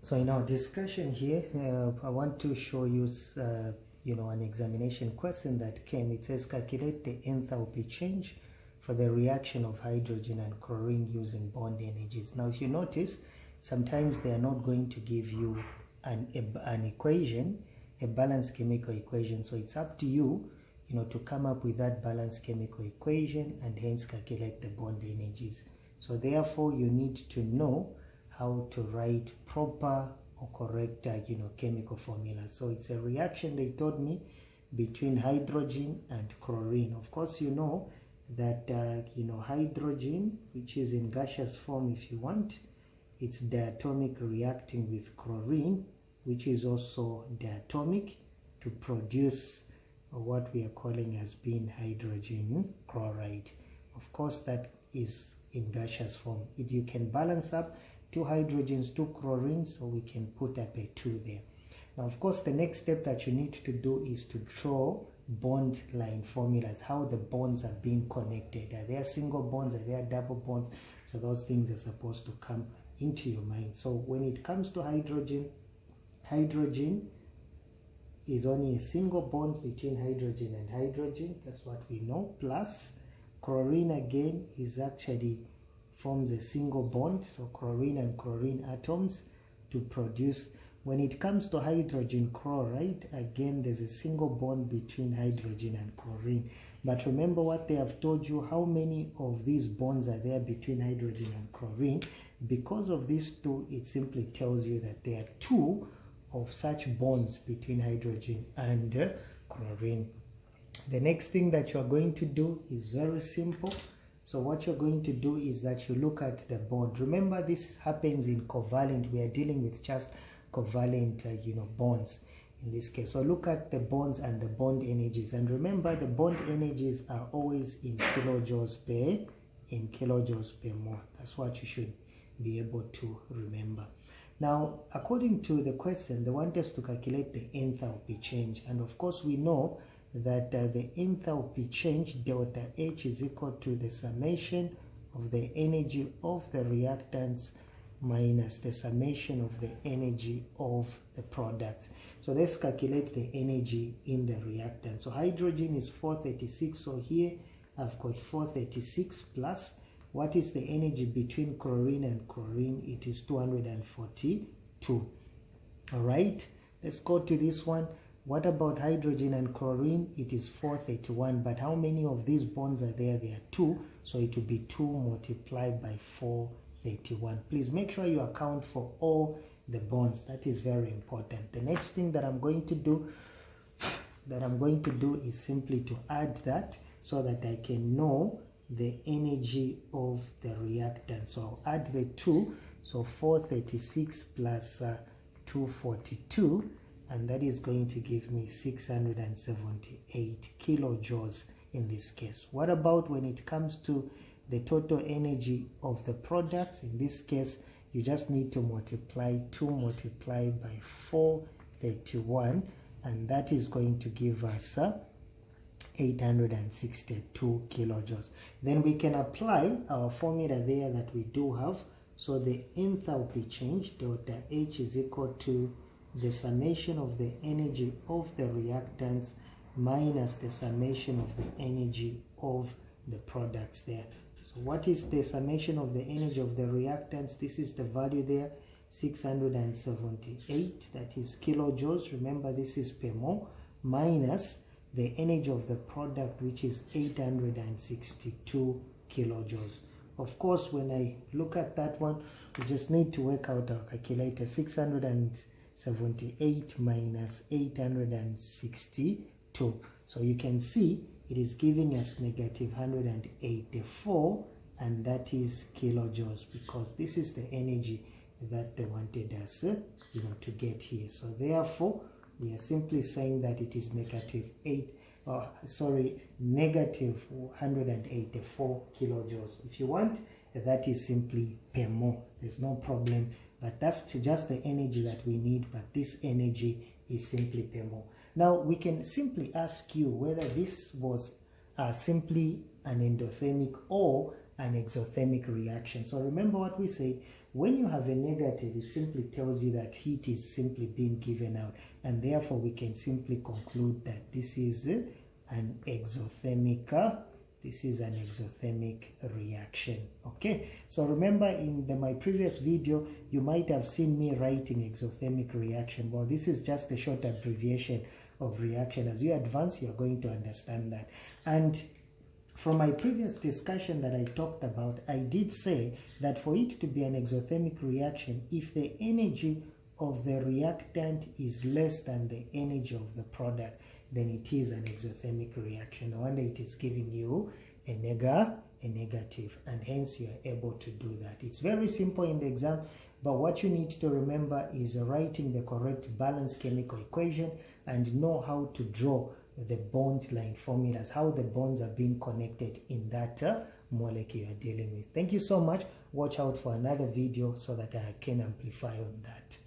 So in our discussion here, I want to show you, an examination question that came. It says calculate the enthalpy change for the reaction of hydrogen and chlorine using bond energies. Now, if you notice, sometimes they are not going to give you an equation, a balanced chemical equation. So it's up to you, to come up with that balanced chemical equation and hence calculate the bond energies. So therefore, you need to know how to write proper or correct, chemical formulas. So it's a reaction, they told me, between hydrogen and chlorine. Of course, you know that, hydrogen, which is in gaseous form if you want, it's diatomic reacting with chlorine, which is also diatomic, to produce what we are calling as being hydrogen chloride. Of course, that is in gaseous form. You can balance up 2 hydrogens, 2 chlorines, so we can put up a 2 there. Now, of course, the next step that you need to do is to draw bond line formulas, how the bonds are being connected. Are there single bonds? Are there double bonds? So those things are supposed to come into your mind. So when it comes to hydrogen, hydrogen is only a single bond between hydrogen and hydrogen. That's what we know. Plus, chlorine again is actually forms a single bond, so chlorine and chlorine atoms to produce. When it comes to hydrogen chloride, again there's a single bond between hydrogen and chlorine. But remember what they have told you, how many of these bonds are there between hydrogen and chlorine. Because of these 2, it simply tells you that there are 2 of such bonds between hydrogen and chlorine. The next thing that you are going to do is very simple. So what you're going to do is that you look at the bond. Remember, this happens in covalent. We are dealing with just covalent, bonds in this case. So look at the bonds and the bond energies. And remember, the bond energies are always in kilojoules per mole. That's what you should be able to remember. Now, according to the question, they want us to calculate the enthalpy change. And of course, we know that the enthalpy change, delta H, is equal to the summation of the energy of the reactants minus the summation of the energy of the products. So let's calculate the energy in the reactant. So hydrogen is 436. So here I've got 436 plus, what is the energy between chlorine and chlorine? It is 242. All right, let's go to this one. What about hydrogen and chlorine? It is 431. But how many of these bonds are there? There are 2. So it will be 2 multiplied by 431. Please make sure you account for all the bonds. That is very important. The next thing that I'm going to do is simply to add that so that I can know the energy of the reactant. So I'll add the 2. So 436 plus 242. And that is going to give me 678 kilojoules in this case. What about when it comes to the total energy of the products? In this case, you just need to multiply 2 multiplied by 431, and that is going to give us 862 kilojoules. Then we can apply our formula there that we do have. So the enthalpy change, delta H, is equal to the summation of the energy of the reactants minus the summation of the energy of the products there. So what is the summation of the energy of the reactants? This is the value there, 678, that is kilojoules. Remember, this is per mole, minus the energy of the product, which is 862 kilojoules. Of course, when I look at that one, we just need to work out our calculator. 678 minus 862. So you can see it is giving us negative 184, and that is kilojoules, because this is the energy that they wanted us to get here. So therefore, we are simply saying that it is negative 184 kilojoules. If you want, that is simply per mole. There's no problem. But that's just the energy that we need, but this energy is simply per mole. Now, we can simply ask you whether this was simply an endothermic or an exothermic reaction. So remember what we say, when you have a negative, it simply tells you that heat is simply being given out, and therefore we can simply conclude that this is an exothermic reaction. Okay, so remember in my previous video you might have seen me writing exothermic reaction. Well, this is just the short abbreviation of reaction. As you advance, you're going to understand that. And from my previous discussion that I talked about, I did say that for it to be an exothermic reaction, if the energy of the reactant is less than the energy of the product, then it is an exothermic reaction. No wonder it is giving you a negative, and hence you are able to do that. It's very simple in the exam, but what you need to remember is writing the correct balanced chemical equation and know how to draw the bond line formulas, how the bonds are being connected in that molecule you're dealing with. Thank you so much. Watch out for another video so that I can amplify on that.